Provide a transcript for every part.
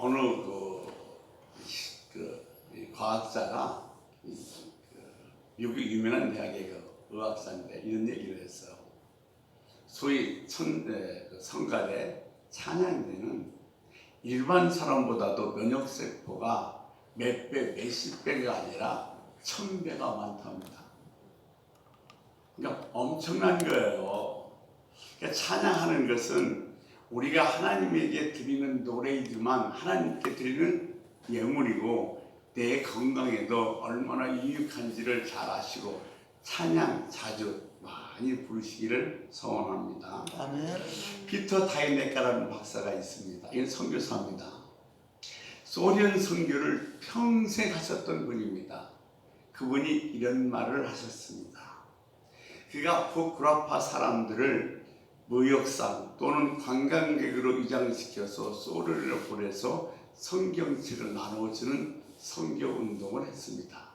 어느 과학자가 미국 유명한 대학의 의학사인데 이런 얘기를 했어요. 소위 성가대 찬양대는 일반 사람보다도 면역세포가 몇 배, 몇십 배가 아니라 1000배가 많답니다. 그러니까 엄청난 거예요. 그러니까 찬양하는 것은 우리가 하나님에게 드리는 노래이지만 하나님께 드리는 예물이고 내 건강에도 얼마나 유익한지를 잘 아시고 찬양 자주 많이 부르시기를 소원합니다. 아멘. 피터 다이네카라는 박사가 있습니다. 이건 선교사입니다. 소련 선교를 평생 하셨던 분입니다. 그분이 이런 말을 하셨습니다. 그가 포크라파 사람들을 무역상 또는 관광객으로 위장시켜서 소련을 보내서 성경책을 나눠주는 선교운동을 했습니다.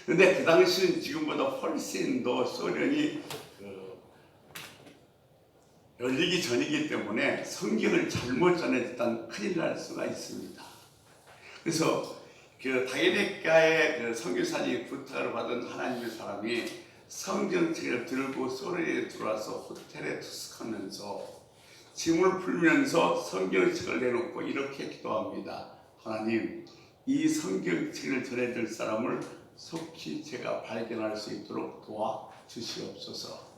그런데 그 당시는 지금보다 훨씬 더 소련이 열리기 전이기 때문에 성경을 잘못 전해졌다면 큰일 날 수가 있습니다. 그래서 다이네카의 선교사님이 부탁을 받은 하나님의 사람이 성경책을 들고 소련에 들어와서 호텔에 투숙하면서 짐을 풀면서 성경책을 내놓고 이렇게 기도합니다. 하나님, 이 성경책을 전해줄 사람을 속히 제가 발견할 수 있도록 도와주시옵소서.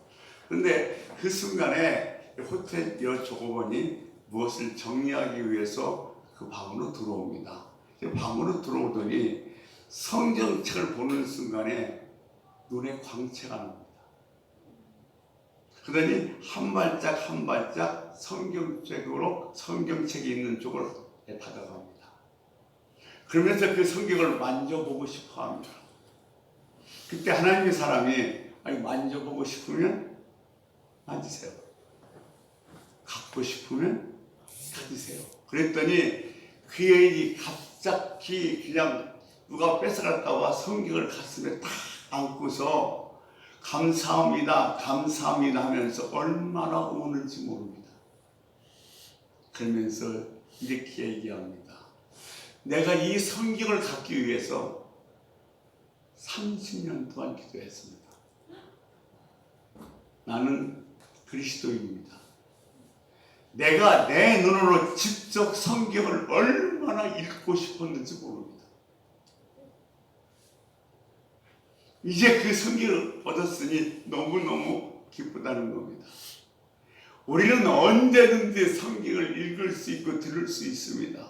그런데 그 순간에 호텔 여조공원이 무엇을 정리하기 위해서 그 방으로 들어옵니다. 방으로 들어오더니 성경책을 보는 순간에 눈에 광채가 납니다. 그러더니 한 발짝 한 발짝 성경책이 있는 쪽을 다가갑니다. 그러면서 그 성경을 만져보고 싶어 합니다. 그때 하나님의 사람이 만져보고 싶으면 만지세요. 갖고 싶으면 가지세요. 그랬더니 그 여인이 갑자기 그냥 누가 뺏어갈까봐 성경을 가슴에 딱 안고서 감사합니다, 감사합니다 하면서 얼마나 우는지 모릅니다. 그러면서 이렇게 얘기합니다. 내가 이 성경을 갖기 위해서 30년 동안 기도했습니다. 나는 그리스도인입니다. 내가 내 눈으로 직접 성경을 얼마나 읽고 싶었는지 모릅니다. 이제 그 성경을 얻었으니 너무너무 기쁘다는 겁니다. 우리는 언제든지 성경을 읽을 수 있고 들을 수 있습니다.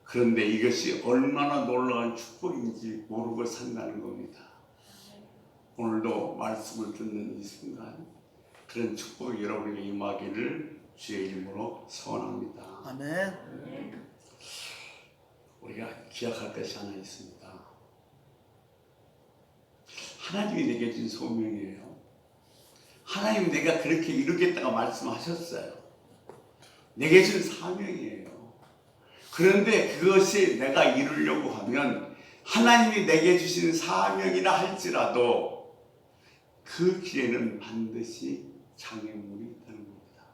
그런데 이것이 얼마나 놀라운 축복인지 모르고 산다는 겁니다. 오늘도 말씀을 듣는 이 순간 그런 축복이 여러분에게 임하기를 주의 이름으로 소원합니다. 아멘. 우리가 기억할 것이 하나 있습니다. 하나님이 내게 준 소명이에요. 하나님 내가 그렇게 이루겠다고 말씀하셨어요. 내게 준 사명이에요. 그런데 그것이 내가 이루려고 하면 하나님이 내게 주신 사명이라 할지라도 그 길에는 반드시 장애물이 있다는 겁니다.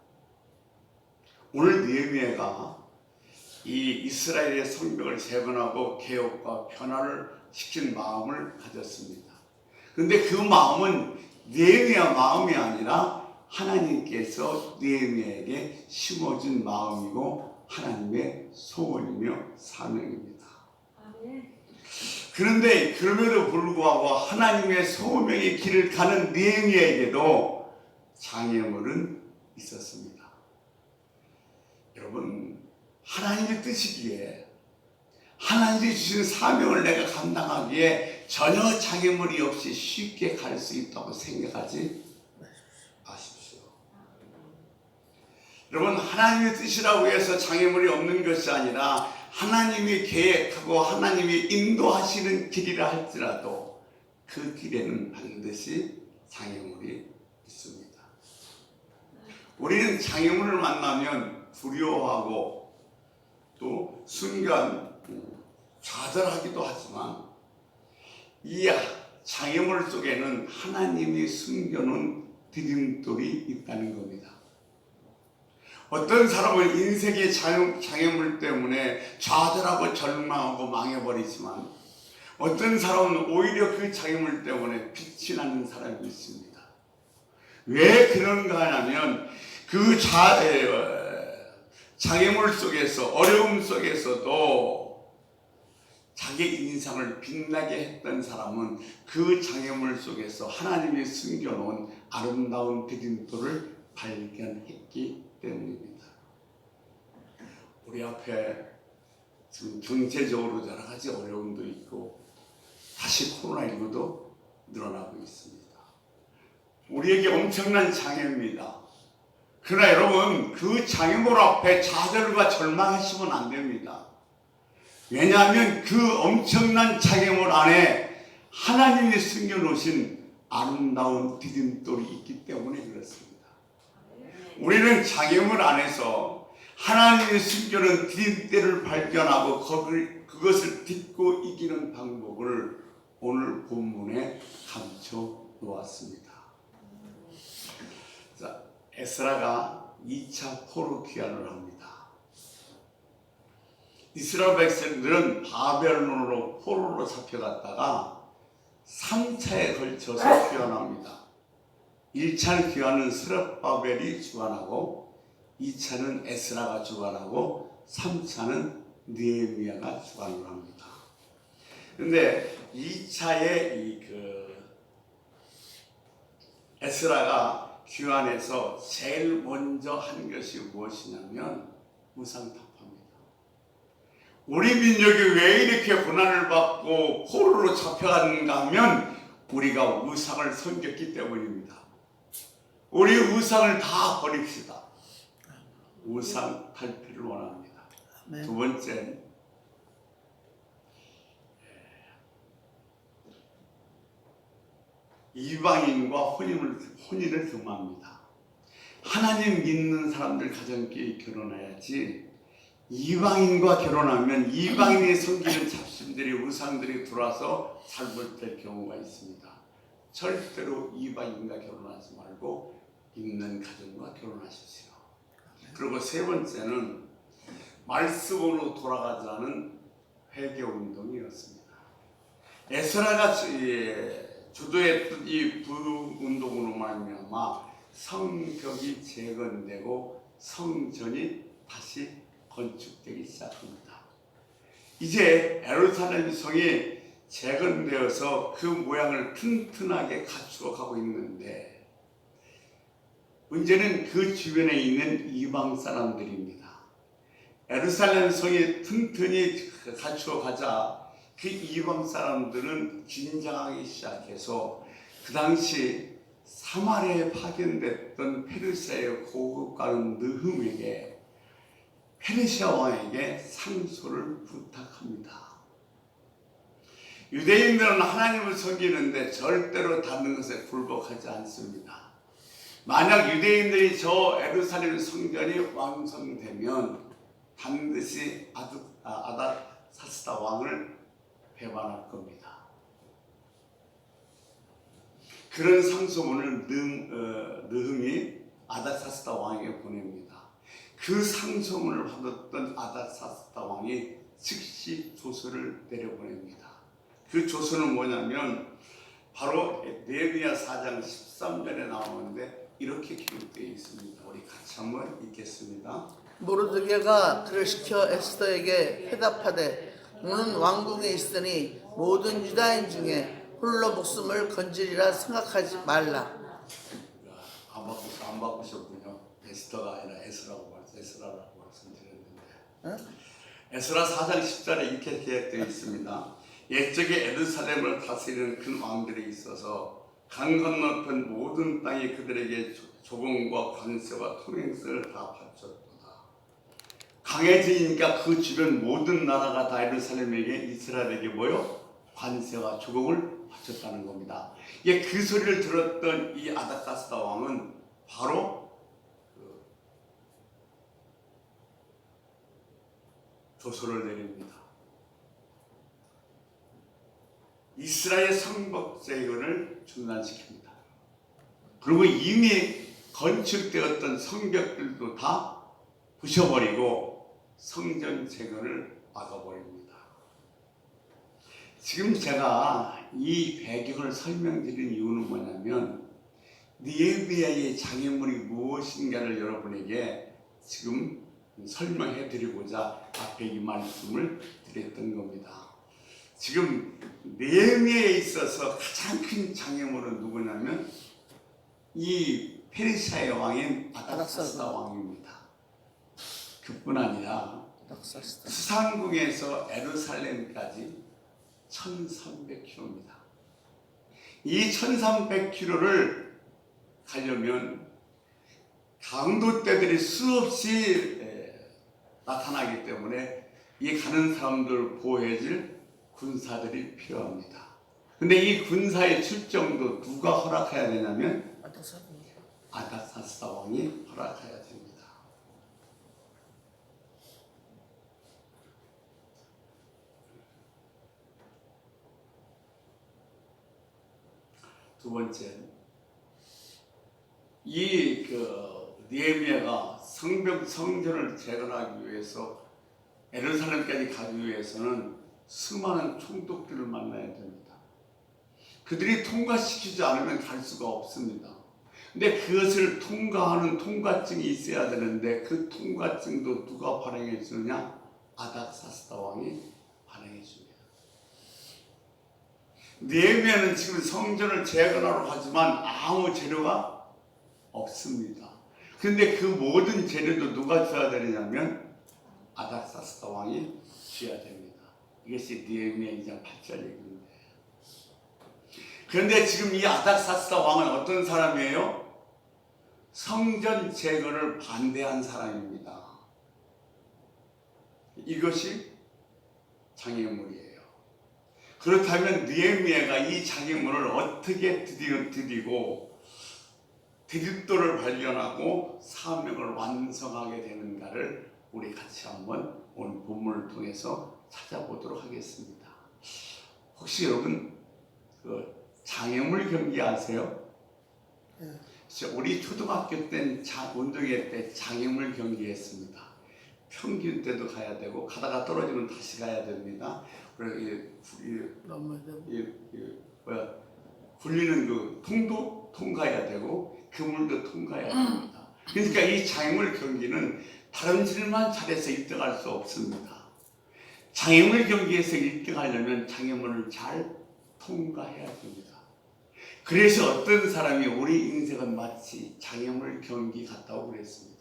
오늘 느헤미야가 이 이스라엘의 성벽을 재건하고 개혁과 변화를 시킨 마음을 가졌습니다. 그런데 그 마음은 느헤미야 마음이 아니라 하나님께서 느헤미야에게 심어준 마음이고 하나님의 소원이며 사명입니다. 그런데 그럼에도 불구하고 하나님의 소명의 길을 가는 느헤미야에게도 장애물은 있었습니다. 여러분, 하나님의 뜻이기에 하나님이 주신 사명을 내가 감당하기에 전혀 장애물이 없이 쉽게 갈 수 있다고 생각하지 마십시오. 여러분, 하나님의 뜻이라고 해서 장애물이 없는 것이 아니라 하나님이 계획하고 하나님이 인도하시는 길이라 할지라도 그 길에는 반드시 장애물이 있습니다. 우리는 장애물을 만나면 두려워하고 또 순간 좌절하기도 하지만 이 장애물 속에는 하나님이 숨겨놓은 디딤돌이 있다는 겁니다. 어떤 사람은 인생의 장애물 때문에 좌절하고 절망하고 망해버리지만 어떤 사람은 오히려 그 장애물 때문에 빛이 나는 사람이 있습니다. 왜 그런가 하냐면 그 장애물 속에서 어려움 속에서도 자기 인생을 빛나게 했던 사람은 그 장애물 속에서 하나님이 숨겨놓은 아름다운 디딤돌을 발견했기 때문입니다. 우리 앞에 지금 경제적으로 여러 가지 어려움도 있고 다시 코로나19도 늘어나고 있습니다. 우리에게 엄청난 장애입니다. 그러나 여러분 그 장애물 앞에 좌절과 절망하시면 안 됩니다. 왜냐하면 그 엄청난 장애물 안에 하나님이 숨겨놓으신 아름다운 디딤돌이 있기 때문에 그렇습니다. 우리는 장애물 안에서 하나님이 숨겨놓은 디딤돌을 발견하고 그것을 딛고 이기는 방법을 오늘 본문에 감춰 놓았습니다. 자, 에스라가 2차 포로 귀환을 합니다. 이스라엘 백성들은 바벨론으로 포로로 잡혀갔다가 3차에 걸쳐서 귀환합니다. 1차는 귀환은 스룹바벨이 주관하고 2차는 에스라가 주관하고 3차는 느헤미야가 주관을 합니다. 그런데 2차에 에스라가 귀환해서 제일 먼저 한 것이 무엇이냐면 우상탑합니다. 우리 민족이 왜 이렇게 고난을 받고 포로로 잡혀갔는가 하면 우리가 우상을 섬겼기 때문입니다. 우리 우상을 다 버립시다. 우상 탈피를 원합니다. 두 번째, 이방인과 혼인을 금합니다. 하나님 믿는 사람들 가정끼리 결혼해야지 이방인과 결혼하면 이방인이 섬기는 잡신들이 우상들이 들어와서 잘못될 경우가 있습니다. 절대로 이방인과 결혼하지 말고 있는 가정과 결혼하십시오. 그리고 세 번째는 말씀으로 돌아가자는 회개운동이었습니다. 에스라가 주도했던 이 부운동으로 말미암아 성벽이 재건되고 성전이 다시 건축되기 시작합니다. 이제 예루살렘 성이 재건되어서 그 모양을 튼튼하게 갖추어 가고 있는데 문제는 그 주변에 있는 이방 사람들입니다. 예루살렘 성이 튼튼히 갖추어 가자 그 이방 사람들은 긴장하기 시작해서 그 당시 사마리아에 파견됐던 페르시아의 고급가는 느흠에게 페르시아 왕에게 상소를 부탁합니다. 유대인들은 하나님을 섬기는데 절대로 다른 것에 굴복하지 않습니다. 만약 유대인들이 저 예루살렘 성전이 완성되면 반드시 아닥사스다 왕을 배반할 겁니다. 그런 상소문을 느흠이 아닥사스다 왕에게 보냅니다. 그 상소문을 받았던 아닥사스다 왕이 즉시 조서를 내려보냅니다. 그 조서는 뭐냐면 바로 느헤미야 4장 13절에 나오는데 이렇게 기록되어 있습니다. 우리 같이 한번 읽겠습니다. 모르드게가 그를 시켜 에스더에게 회답하되 너는 왕궁에 있으니 모든 유다인 중에 홀로 목숨을 건지리라 생각하지 말라. 안 바꾸셨군요. 에스더가 아니라 에스라라고 말씀드렸는데 에스라 4장 10절에 이렇게 기록되어 있습니다. 옛적에 예루살렘을 다스리는 큰 왕들이 있어서 강 건너편 모든 땅이 그들에게 조공과 관세와 통행세를 다 바쳤도다. 강해지니까 그 주변 모든 나라가 다 예루살렘에게 이스라엘에게 모여 관세와 조공을 바쳤다는 겁니다. 그 소리를 들었던 이 아닥사스다 왕은 바로 조서를 내립니다. 이스라엘 성벽 재건을 중단시킵니다. 그리고 이미 건축되었던 성벽들도 다 부셔버리고 성전 재건을 막아버립니다. 지금 제가 이 배경을 설명드린 이유는 뭐냐면 느헤미야의 장애물이 무엇인가를 여러분에게 지금 설명해 드리고자 앞에 이 말씀을 드렸던 겁니다. 지금 느헤미야에 있어서 가장 큰 장애물은 누구냐면 이 페르시아의 왕인 아닥사스다 왕입니다. 그뿐 아니라 수상궁에서 에루살렘까지 1300km입니다. 이 1300km를 가려면 강도떼들이 수없이 나타나기 때문에 이 가는 사람들을 보호해줄 군사들이 필요합니다. 근데 이 군사의 출정도 누가 허락해야 되냐면 아닥사스다 왕이 허락해야 됩니다. 두 번째, 이 느헤미야가 성전을 재건하기 위해서 예루살렘까지 가기 위해서는 수많은 총독들을 만나야 됩니다. 그들이 통과시키지 않으면 갈 수가 없습니다. 근데 그것을 통과하는 통과증이 있어야 되는데 그 통과증도 누가 발행해 주느냐? 아닥사스다 왕이 발행해 줍니다. 느헤미야는 지금 성전을 재건하러 가지만 아무 재료가 없습니다. 그런데 그 모든 재료도 누가 줘야 되느냐면 아닥사스다 왕이 줘야 됩니다. 이것이 느헤미야 2장 8절 얘기인데, 그런데 지금 이 아닥사스다 왕은 어떤 사람이에요? 성전 재건을 반대한 사람입니다. 이것이 장애물이에요. 그렇다면 느헤미야가 이 장애물을 어떻게 드디고 드립도를 발견하고 사명을 완성하게 되는가를 우리 같이 한번 오늘 본문을 통해서 찾아보도록 하겠습니다. 혹시 여러분 장애물 경기 아세요? 우리 초등학교 때 운동회 때 장애물 경기했습니다. 평균 때도 가야 되고 가다가 떨어지면 다시 가야 됩니다. 굴리는 그 통도 통과해야 되고 그물도 통과해야 됩니다. 그러니까 이 장애물 경기는 다른 질만 잘해서 1등할 수 없습니다. 장애물 경기에서 1등하려면 장애물을 잘 통과해야 됩니다. 그래서 어떤 사람이 우리 인생은 마치 장애물 경기 같다고 그랬습니다.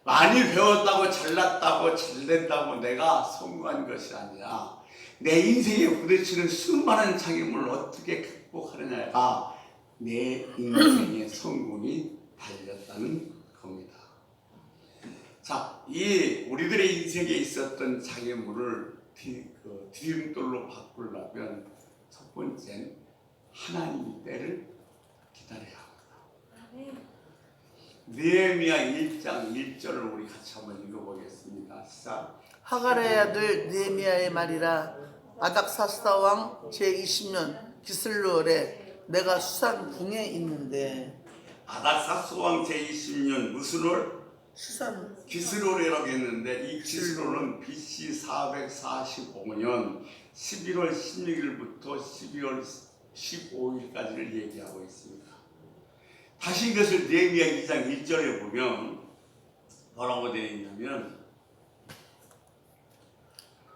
많이 배웠다고 잘났다고 잘된다고 내가 성공한 것이 아니라 내 인생에 부딪히는 수많은 장애물을 어떻게 극복하느냐가 내 인생의 성공이 달렸다는 겁니다. 자, 이 우리들의 인생에 있었던 장애물을 디딤돌로 바꾸려면 첫 번째는 하나님의 때를 기다려야 합니다. 느헤미야 1장 1절을 우리 같이 한번 읽어보겠습니다. 시작. 하갈의 아들 느헤미야의 말이라. 아닥사스다 왕 제20년 기슬월에 내가 수산궁에 있는데. 아닥사스 왕 제20년 무슨 월? 기슬월이라고 했는데 이 기슬월은 BC 445년 11월 16일부터 12월 15일까지를 얘기하고 있습니다. 다시 이것을 느헤미야 2장 1절에 보면 뭐라고 되어 있냐면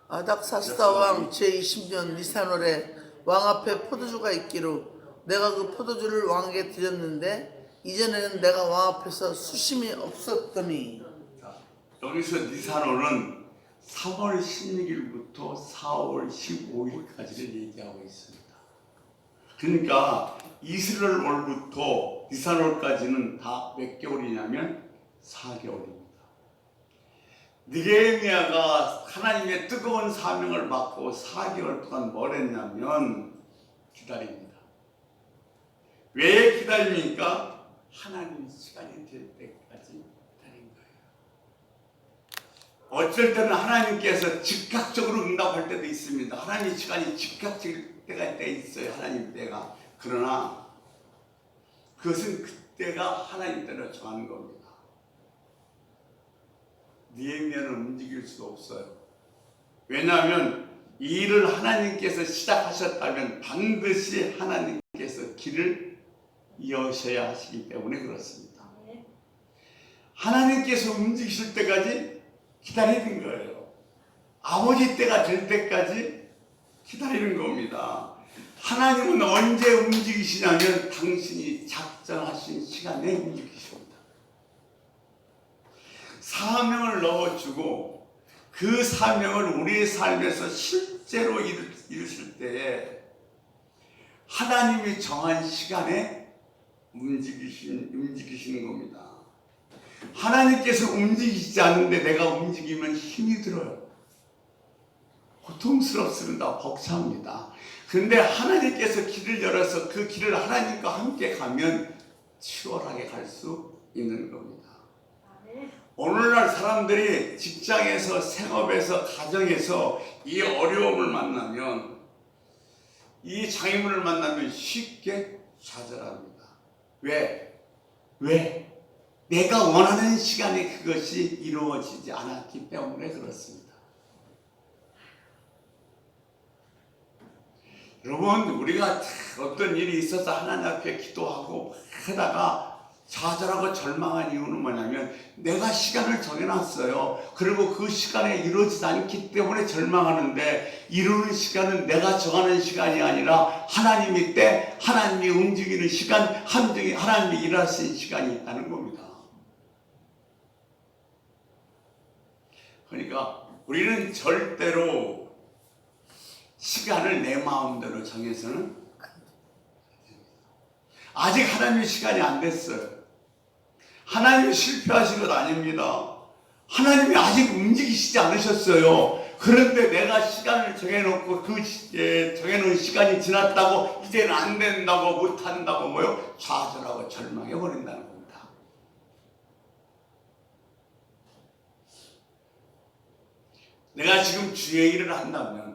아닥사스다 왕 제20년 니산월에 왕 앞에 포도주가 있기로 내가 그 포도주를 왕에게 드렸는데 이전에는 내가 왕 앞에서 수심이 없었더니. 자, 여기서 니산월은 3월 16일부터 4월 15일까지를 얘기하고 있습니다. 그러니까 이슬월부터 니산월까지는 다 몇 개월이냐면 4개월입니다. 느헤미야가 하나님의 뜨거운 사명을 받고 4개월 동안 뭘 했냐면 기다립니다. 왜 기다립니까? 하나님 시간이 될 때까지 기다린 거예요. 어쩔 때는 하나님께서 즉각적으로 응답할 때도 있습니다. 하나님 시간이 즉각적일 때가 있어요. 하나님 때가. 그러나 그것은 그때가 하나님 때로 정하는 겁니다. 느헤미야는 움직일 수 없어요. 왜냐하면 이 일을 하나님께서 시작하셨다면 반드시 하나님께서 길을 여셔야 하시기 때문에 그렇습니다. 하나님께서 움직이실 때까지 기다리는 거예요. 아버지 때가 될 때까지 기다리는 겁니다. 하나님은 언제 움직이시냐면 당신이 작정하신 시간에 움직이십니다. 사명을 넣어주고 그 사명을 우리의 삶에서 실제로 이루실 때에 하나님이 정한 시간에 움직이시는 겁니다. 하나님께서 움직이시지 않는데 내가 움직이면 힘이 들어요. 고통스럽습니다. 벅찹니다. 그런데 하나님께서 길을 열어서 그 길을 하나님과 함께 가면 치열하게 갈 수 있는 겁니다. 오늘날 사람들이 직장에서, 생업에서, 가정에서 이 어려움을 만나면, 이 장애물을 만나면 쉽게 좌절합니다. 왜? 내가 원하는 시간에 그것이 이루어지지 않았기 때문에 그렇습니다. 여러분, 우리가 어떤 일이 있어서 하나님 앞에 기도하고 하다가 좌절하고 절망한 이유는 뭐냐면 내가 시간을 정해놨어요. 그리고 그 시간에 이루어지지 않기 때문에 절망하는데, 이루는 시간은 내가 정하는 시간이 아니라 하나님이 때, 하나님이 움직이는 시간, 하나님이 일하시는 시간이 있다는 겁니다. 그러니까 우리는 절대로 시간을 내 마음대로 정해서는 안 됩니다. 아직 하나님의 시간이 안 됐어요. 하나님이 실패하신 것 아닙니다. 하나님이 아직 움직이시지 않으셨어요. 그런데 내가 시간을 정해놓고 정해놓은 시간이 지났다고 이제는 안 된다고 못한다고 좌절하고 절망해버린다는 겁니다. 내가 지금 주의 일을 한다면,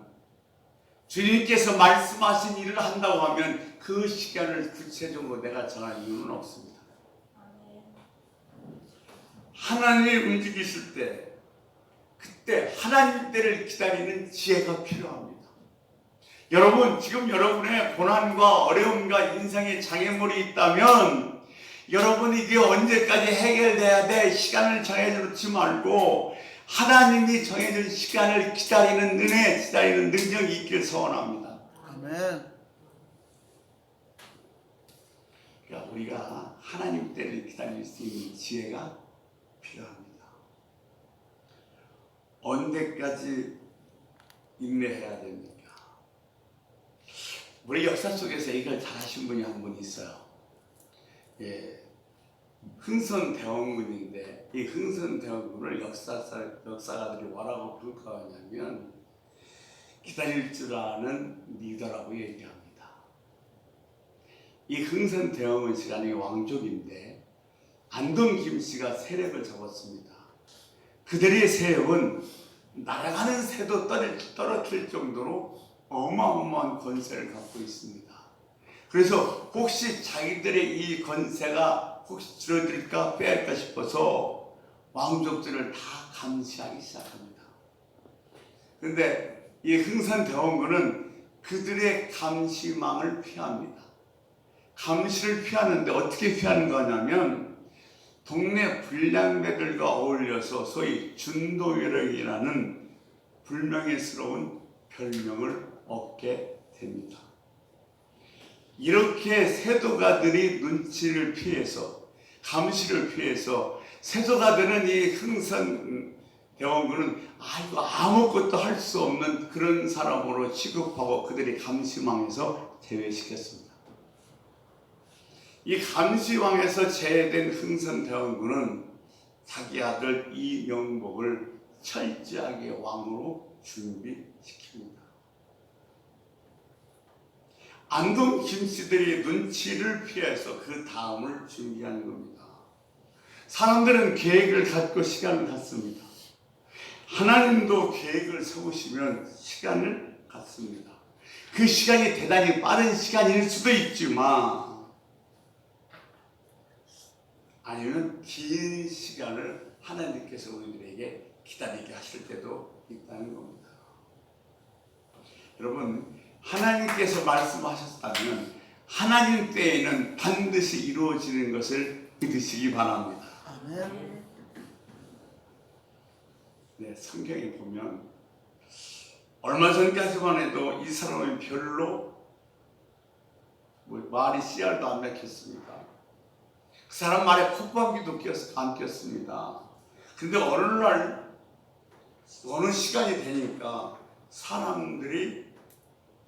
주님께서 말씀하신 일을 한다고 하면 그 시간을 구체적으로 내가 정할 이유는 없습니다. 하나님이 움직이실 때, 그때 하나님 때를 기다리는 지혜가 필요합니다. 여러분, 지금 여러분의 고난과 어려움과 인생의 장애물이 있다면 여러분이 이게 언제까지 해결돼야 돼 시간을 정해놓지 말고 하나님이 정해준 시간을 기다리는 은혜, 기다리는 능력이 있길 소원합니다. 아멘. 그러니까 우리가 하나님 때를 기다릴 수 있는 지혜가 필요합니다. 언제까지 인내해야 됩니까? 우리 역사 속에서 이걸 잘하신 분이 한 분 있어요. 흥선대원군인데 이 흥선대원군을 역사가들이 뭐라고 평가하냐면 기다릴 줄 아는 리더라고 얘기합니다. 이 흥선대원군 시간이 왕족인데 안동 김씨가 세력을 접었습니다. 그들의 세력은 날아가는 새도 떨어뜨릴 정도로 어마어마한 권세를 갖고 있습니다. 그래서 혹시 자기들의 이 권세가 혹시 줄어들까 빼앗을까 싶어서 왕족들을 다 감시하기 시작합니다. 그런데 이 흥선대원군은 그들의 감시망을 피합니다. 감시를 피하는데 어떻게 피하는 거냐면 동네 불량배들과 어울려서 소위 준도회령이라는 불명예스러운 별명을 얻게 됩니다. 이렇게 세도가들이 눈치를 피해서, 감시를 피해서 세도가들은 이 흥선대원군은 아무것도 할 수 없는 그런 사람으로 취급하고 그들이 감시망에서 제외시켰습니다. 이 감시망에서 제외된 흥선대원군은 자기 아들 이명복을 철저하게 왕으로 준비시킵니다. 안동 김씨들이 눈치를 피해서 그 다음을 준비하는 겁니다. 사람들은 계획을 갖고 시간을 갖습니다. 하나님도 계획을 세우시면 시간을 갖습니다. 그 시간이 대단히 빠른 시간일 수도 있지만 아니면 긴 시간을 하나님께서 우리들에게 기다리게 하실 때도 있다는 겁니다. 여러분, 하나님께서 말씀하셨다면 하나님 때에는 반드시 이루어지는 것을 믿으시기 바랍니다. 아멘. 네, 성경에 보면 얼마 전까지만 해도 이 사람은 별로 말이 씨알도 안 맺혔습니다. 그 사람 말에 콧방귀도 안 꼈습니다. 근데 어느 시간이 되니까 사람들이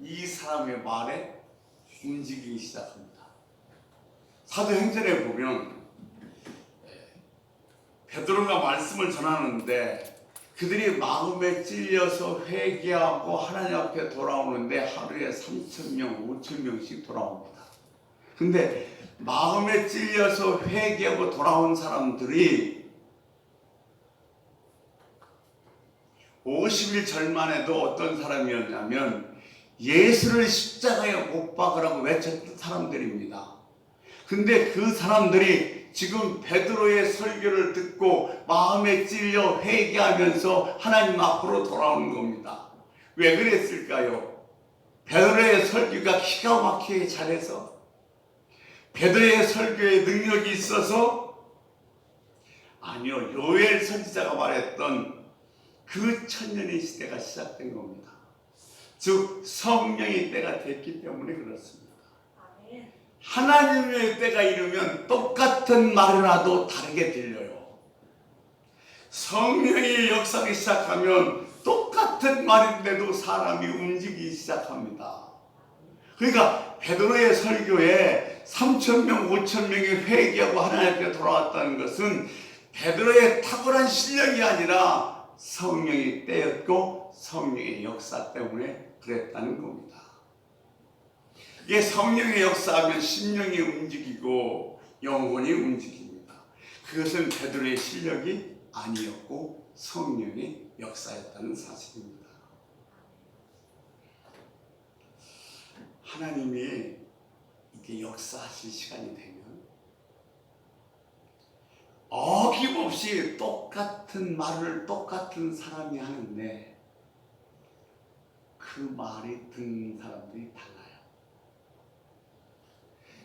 이 사람의 말에 움직이기 시작합니다. 사도행전에 보면 베드로가 말씀을 전하는데 그들이 마음에 찔려서 회개하고 하나님 앞에 돌아오는데 하루에 3,000명, 5,000명씩 돌아옵니다. 근데 마음에 찔려서 회개하고 돌아온 사람들이 50일 전만 해도 어떤 사람이었냐면 예수를 십자가에 못 박으라고 외쳤던 사람들입니다. 근데 그 사람들이 지금 베드로의 설교를 듣고 마음에 찔려 회개하면서 하나님 앞으로 돌아오는 겁니다. 왜 그랬을까요? 베드로의 설교가 기가 막히게 잘해서, 베드로의 설교에 능력이 있어서? 아니요, 요엘 선지자가 말했던 그 천년의 시대가 시작된 겁니다. 즉 성령의 때가 됐기 때문에 그렇습니다. 하나님의 때가 이르면 똑같은 말이라도 다르게 들려요. 성령이 역사하기 시작하면 똑같은 말인데도 사람이 움직이기 시작합니다. 그러니까 베드로의 설교에 3,000명, 5,000명이 회개하고 하나님 앞에 돌아왔다는 것은 베드로의 탁월한 실력이 아니라 성령의 때였고 성령의 역사 때문에 그랬다는 겁니다. 이게 성령의 역사하면 심령이 움직이고 영혼이 움직입니다. 그것은 베드로의 실력이 아니었고 성령의 역사였다는 사실입니다. 하나님이 이게 역사하실 시간이 되면 어김없이 똑같은 말을 똑같은 사람이 하는데 그 말이 듣는 사람들이 달라요.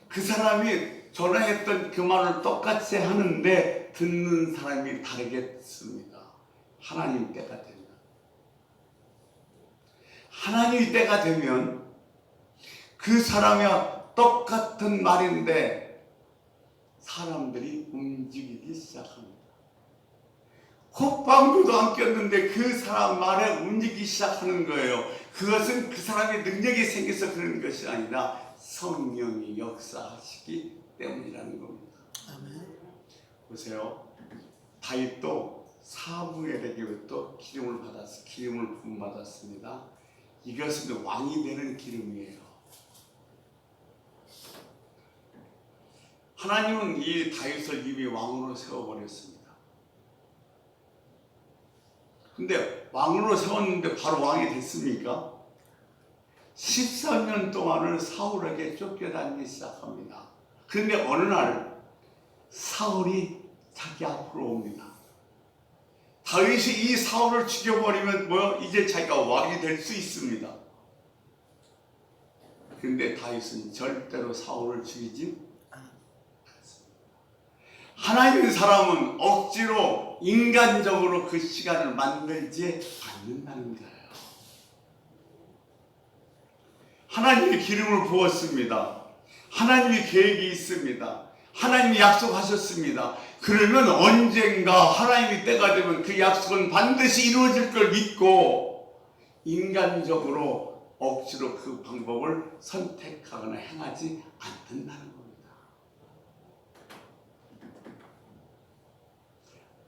그 사람이 전화했던 그 말을 똑같이 하는데 듣는 사람이 다르겠습니다. 하나님 때가 되면. 하나님 때가 되면 그 사람이 똑같은 말인데 사람들이 움직이기 시작합니다. 콧방귀도 안 꼈는데 그 사람 말에 움직이기 시작하는 거예요. 그것은 그 사람의 능력이 생겨서 그런 것이 아니라 성령이 역사하시기 때문이라는 겁니다. 아멘. 보세요. 다윗도 사무엘에게부터 기름을 부음받았습니다. 이것은 왕이 되는 기름이에요. 하나님은 이 다윗을 이미 왕으로 세워버렸습니다. 근데 왕으로 세웠는데 바로 왕이 됐습니까? 13년 동안을 사울에게 쫓겨다니기 시작합니다. 그런데 어느 날 사울이 자기 앞으로 옵니다. 다윗이 이 사울을 죽여버리면 이제 자기가 왕이 될 수 있습니다. 그런데 다윗은 절대로 사울을 죽이지 하나님의 사람은 억지로 인간적으로 그 시간을 만들지 않는다는 거예요. 하나님이 기름을 부었습니다. 하나님이 계획이 있습니다. 하나님이 약속하셨습니다. 그러면 언젠가 하나님이 때가 되면 그 약속은 반드시 이루어질 걸 믿고 인간적으로 억지로 그 방법을 선택하거나 행하지 않는다는 겁니다.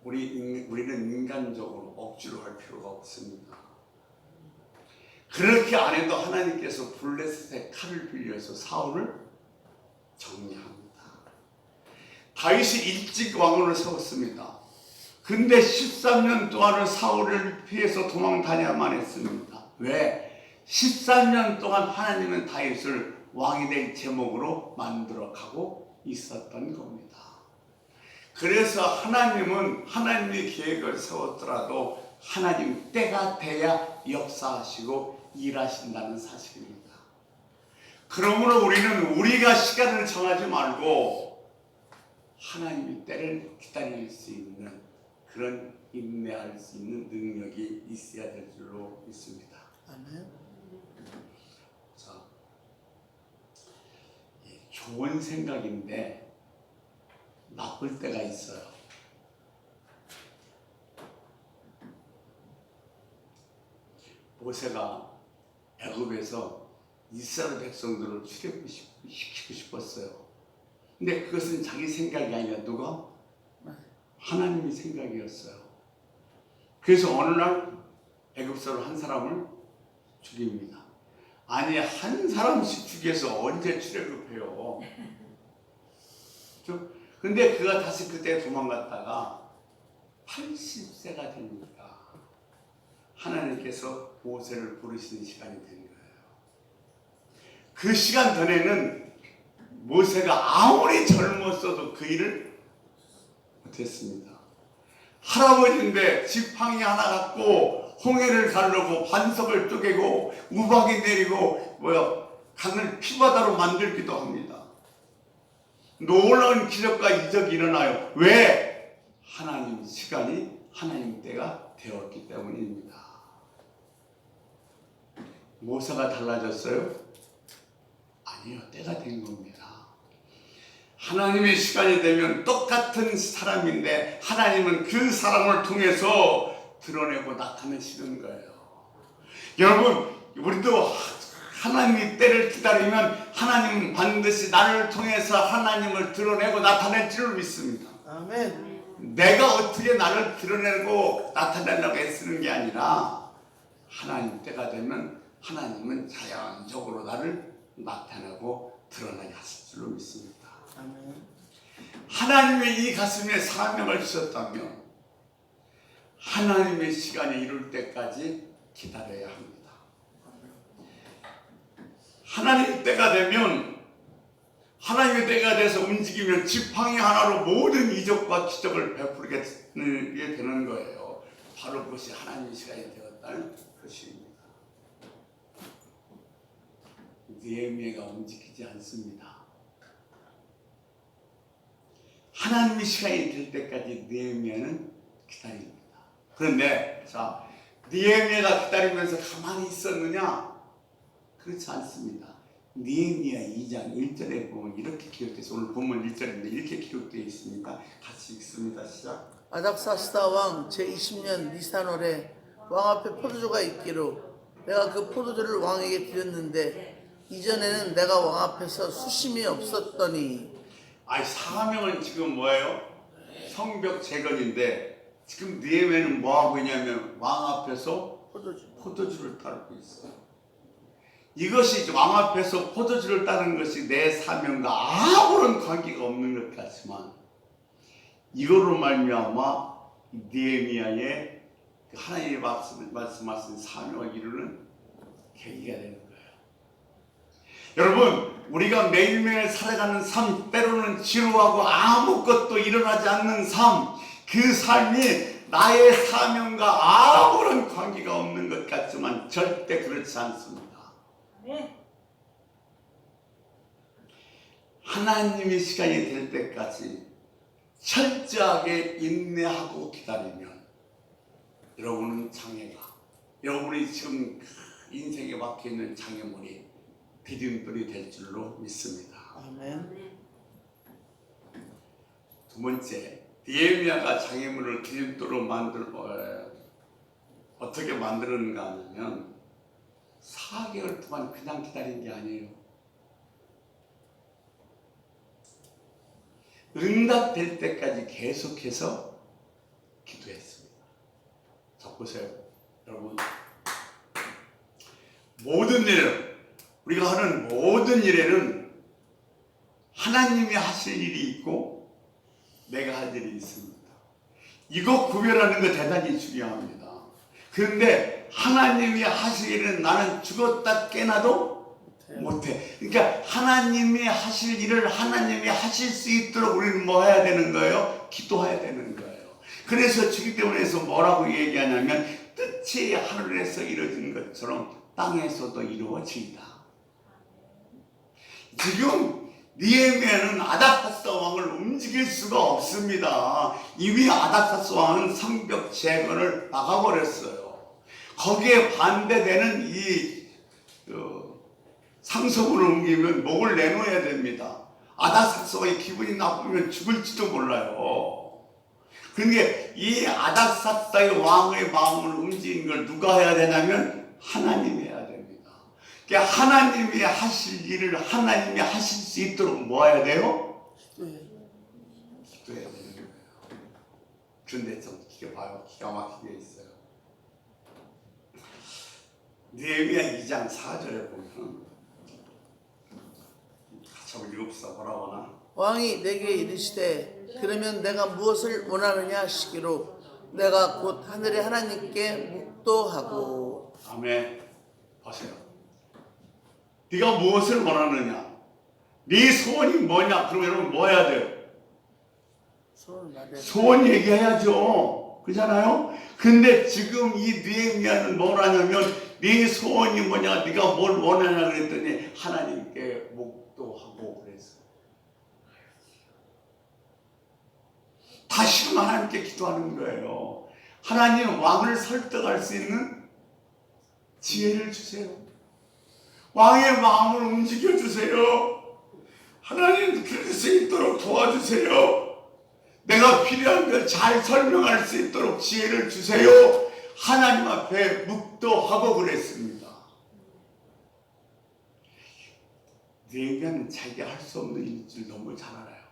우리는 인간적으로 억지로 할 필요가 없습니다. 그렇게 안 해도 하나님께서 블레셋의 칼을 빌려서 사울을 정리합니다. 다윗이 일찍 왕을 세웠습니다. 근데 13년 동안을 사울을 피해서 도망 다녀야만 했습니다. 왜? 13년 동안 하나님은 다윗을 왕이 될 제목으로 만들어 가고 있었던 겁니다. 그래서 하나님은 하나님의 계획을 세웠더라도 하나님 때가 돼야 역사하시고 일하신다는 사실입니다. 그러므로 우리는 우리가 시간을 정하지 말고 하나님의 때를 기다릴 수 있는 그런 인내할 수 있는 능력이 있어야 될 줄로 믿습니다. 아멘. 자, 좋은 생각인데 나쁠 때가 있어요. 모세가 애굽에서 이스라엘 백성들을 출애굽시키고 싶었어요. 근데 그것은 자기 생각이 아니라 누가? 하나님의 생각이었어요. 그래서 어느 날 애굽사로 한 사람을 죽입니다. 아니 한 사람씩 죽여서 언제 출애굽해요? 근데 그가 다시 그때 도망갔다가 80세가 되니까 하나님께서 모세를 부르시는 시간이 된 거예요. 그 시간 전에는 모세가 아무리 젊었어도 그 일을 못했습니다. 할아버지인데 지팡이 하나 갖고 홍해를 가르고 반석을 쪼개고 우박이 내리고 강을 피바다로 만들기도 합니다. 놀라운 기적과 이적이 일어나요. 왜? 하나님 시간이 하나님 때가 되었기 때문입니다. 모세가 달라졌어요? 아니요, 때가 된 겁니다. 하나님의 시간이 되면 똑같은 사람인데 하나님은 그 사람을 통해서 드러내고 나타내시는 거예요. 여러분, 우리도 하나님의 때를 기다리면 하나님은 반드시 나를 통해서 하나님을 드러내고 나타낼 줄 믿습니다. 아멘. 내가 어떻게 나를 드러내고 나타내려고 애쓰는 게 아니라 하나님 때가 되면 하나님은 자연적으로 나를 나타내고 드러나게 하실 줄로 믿습니다. 아멘. 하나님의 이 가슴에 사명을 주셨다면 하나님의 시간이 이룰 때까지 기다려야 합니다. 하나님의 때가 되면 하나님의 때가 돼서 움직이면 지팡이 하나로 모든 이적과 기적을 베풀게 되는 거예요. 바로 그것이 하나님의 시간이 되었다는 것입니다. 느헤미야가 움직이지 않습니다. 하나님의 시간이 될 때까지 느헤미야는 기다립니다. 그런데 자, 느헤미야가 기다리면서 가만히 있었느냐? 그렇지 않습니다. 느헤미야 2장 1절에 보면 이렇게 기록되어 있어요. 오늘 본문 1절인데 이렇게 기록되어 있습니다. 같이 읽습니다. 시작. 아닥사스다 왕 제20년 니산월에 왕 앞에 포도주가 있기로 내가 그 포도주를 왕에게 드렸는데 이전에는 내가 왕 앞에서 수심이 없었더니. 사명은 지금 뭐예요? 성벽 재건인데 지금 느헤미야는 뭐 하고 있냐면 왕 앞에서 포도주를 따르고 있어요. 이것이 왕 앞에서 포도주를 따르는 것이 내 사명과 아무런 관계가 없는 것 같지만 이거로 말미암아 느헤미야의 하나님의 말씀하신 사명을 이루는 계기가 되는 거예요. 여러분, 우리가 매일매일 살아가는 삶, 때로는 지루하고 아무것도 일어나지 않는 삶, 그 삶이 나의 사명과 아무런 관계가 없는 것 같지만 절대 그렇지 않습니다. 하나님의 시간이 될 때까지 철저하게 인내하고 기다리면 여러분은 여러분이 지금 인생에 막혀있는 장애물이 디딤돌이 될 줄로 믿습니다. 아멘. 두 번째, 느헤미야가 장애물을 디딤돌로 어떻게 만드는가 하면 4개월 동안 그냥 기다린 게 아니에요. 응답될 때까지 계속해서 기도했습니다. 자, 보세요. 여러분, 우리가 하는 모든 일에는 하나님이 하실 일이 있고 내가 할 일이 있습니다. 이거 구별하는 거 대단히 중요합니다. 그런데 하나님이 하실 일은 나는 죽었다 깨나도 못해. 그러니까 하나님이 하실 일을 하나님이 하실 수 있도록 우리는 뭐 해야 되는 거예요? 기도해야 되는 거예요. 그래서 주기도문에서 뭐라고 얘기하냐면 뜻이 하늘에서 이루어진 것처럼 땅에서도 이루어진다. 지금 느헤미야는 아닥사스 왕을 움직일 수가 없습니다. 이미 아닥사스 왕은 성벽 재건을 막아버렸어요. 거기에 반대되는 이 상소문을 옮기면 목을 내놓아야 됩니다. 아닥사스 왕이 기분이 나쁘면 죽을지도 몰라요. 그런데 이 아닥사스의 왕의 마음을 움직이는 걸 누가 해야 되냐면 하나님이 해야 됩니다. 그러니까 하나님이 하실 일을 하나님이 하실 수 있도록 뭐 해야 돼요? 기도해야 되는 거예요. 그런데 좀 기가 막히게 있어요. 느헤미야 2장 4절에 보면 같이 한번 읽읍시다. 뭐라고 하나? 왕이 내게 이르시되 그러면 내가 무엇을 원하느냐 하시기로 내가 곧 하늘의 하나님께 묵도하고. 아멘. 보세요. 네가 무엇을 원하느냐? 네 소원이 뭐냐? 그럼 여러분 뭐 해야 돼요? 소원 얘기해야죠. 그렇잖아요? 근데 지금 이 느헤미야는 뭘 하냐면 네 소원이 뭐냐? 네가 뭘 원하냐 그랬더니 하나님께 묵도하고 그랬어요. 다시금 하나님께 기도하는 거예요. 하나님 왕을 설득할 수 있는 지혜를 주세요. 왕의 마음을 움직여 주세요. 하나님 그럴 수 있도록 도와주세요. 내가 필요한 걸 잘 설명할 수 있도록 지혜를 주세요. 하나님 앞에 묵도하고 그랬습니다. 느헤미야는 자기가 할 수 없는 일인 줄 너무 잘 알아요.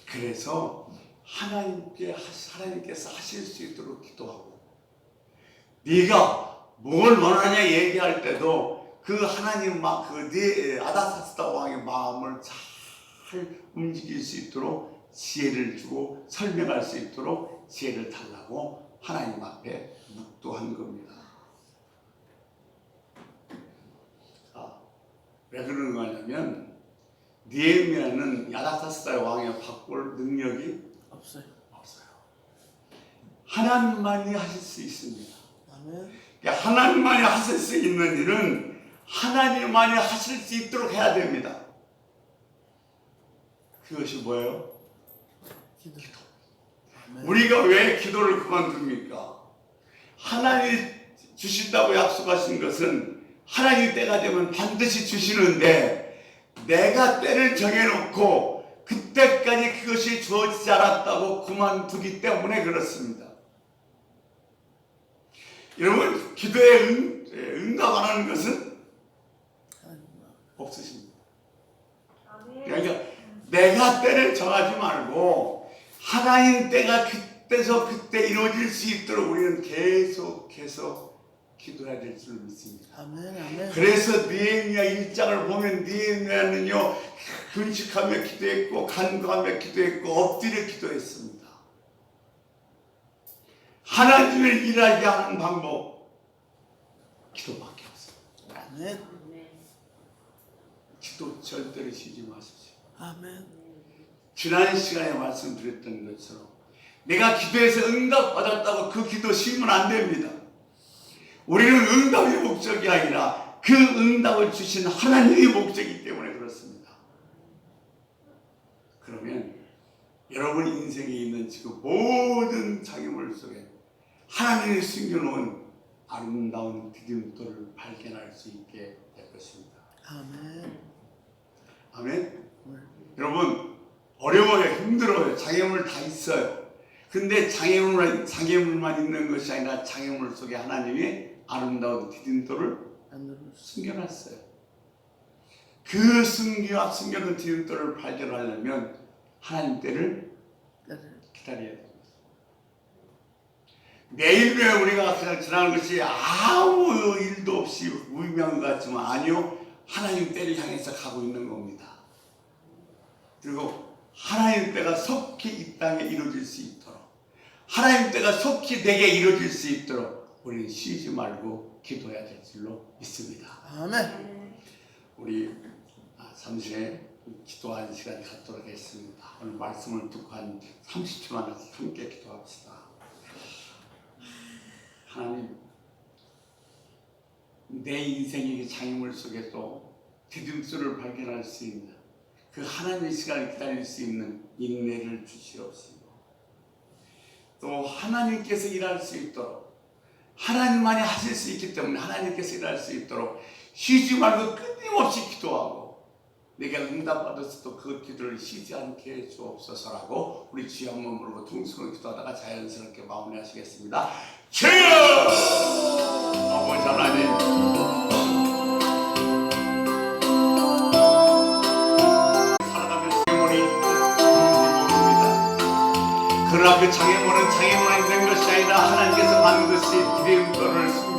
그래서 하나님께서 하실 수 있도록 기도하고, 네가 뭘 원하냐 얘기할 때도 그 하나님 아닥사스 왕의 마음을 잘 움직일 수 있도록 지혜를 주고 설명할 수 있도록 지혜를 달라고 하나님 앞에 묵도한 겁니다. 왜 그런 거냐면 느헤미야는 아닥사스 왕의 바꿀 능력이 없어요. 하나님만이 하실 수 있습니다. 아멘. 그러니까 하나님만이 하실 수 있는 일은 하나님만이 하실 수 있도록 해야 됩니다. 그것이 뭐예요? 기도. 우리가 왜 기도를 그만둡니까? 하나님이 주신다고 약속하신 것은 하나님 때가 되면 반드시 주시는데 내가 때를 정해놓고 그때까지 그것이 주어지지 않았다고 그만두기 때문에 그렇습니다. 여러분, 기도에 응답 안 하는 것은 없으십니다. 그러니까 내가 때를 정하지 말고 하나님 때가 그때서 그때 이루어질 수 있도록 우리는 계속해서 기도해야 될 줄 믿습니다. 아멘. 그래서 느헤미야 1장을 보면 느헤미야는요 금식하며 기도했고 간구하며 기도했고 엎드려 기도했습니다. 하나님을 일하게 하는 방법 기도밖에 없습니다. 아멘. 기도 절대로 쉬지 마십시오. 아멘. 지난 시간에 말씀드렸던 것처럼 내가 기도해서 응답 받았다고 그 기도 쉬면 안 됩니다. 우리는 응답이 목적이 아니라 그 응답을 주신 하나님이 목적이기 때문에 그렇습니다. 그러면 여러분 인생에 있는 지금 모든 장애물 속에 하나님이 숨겨놓은 아름다운 디딤돌을 발견할 수 있게 될 것입니다. 아멘. 아멘. 여러분 어려워요, 힘들어요, 장애물 다 있어요. 근데 장애물만 있는 것이 아니라 장애물 속에 하나님이 아름다운 디딤돌을 숨겨놨어요. 그 숨겨놓은 디딤돌을 발견하려면 하나님 때를 기다려야 됩니다. 매일매일 우리가 그냥 지나는 것이 아무 일도 없이 무의미한 것 같지만 아니요, 하나님 때를 향해서 가고 있는 겁니다. 그리고 하나님 때가 속히 이 땅에 이루어질 수 있도록, 하나님 때가 속히 내게 이루어질 수 있도록 우리는 쉬지 말고 기도해야 될 줄로 믿습니다. 아멘. 우리 잠시 기도하는 시간을 갖도록 하겠습니다. 오늘 말씀을 듣고 한 30초만 함께 기도합시다. 하나님, 내 인생의 장애물 속에도 디딤돌을 발견할 수 있는 그 하나님의 시간을 기다릴 수 있는 인내를 주시옵시고, 또 하나님께서 일할 수 있도록, 하나님만이 하실 수 있기 때문에 하나님께서 일할 수 있도록 쉬지 말고 끊임없이 기도하고, 내가 응답받았어도 그 기도를 쉬지 않게 해 주옵소서라고 우리 주여 한번 부르고 통성으로 기도하다가 자연스럽게 마무리하시겠습니다. 주여! 아버지 하나님, 살아가면 장애물이 있는지 모릅니다. 그러나 그 장애물은 장애물이 된 것이 아니라 하나님께서 만든 것이 디딤돌을 숨겨놓은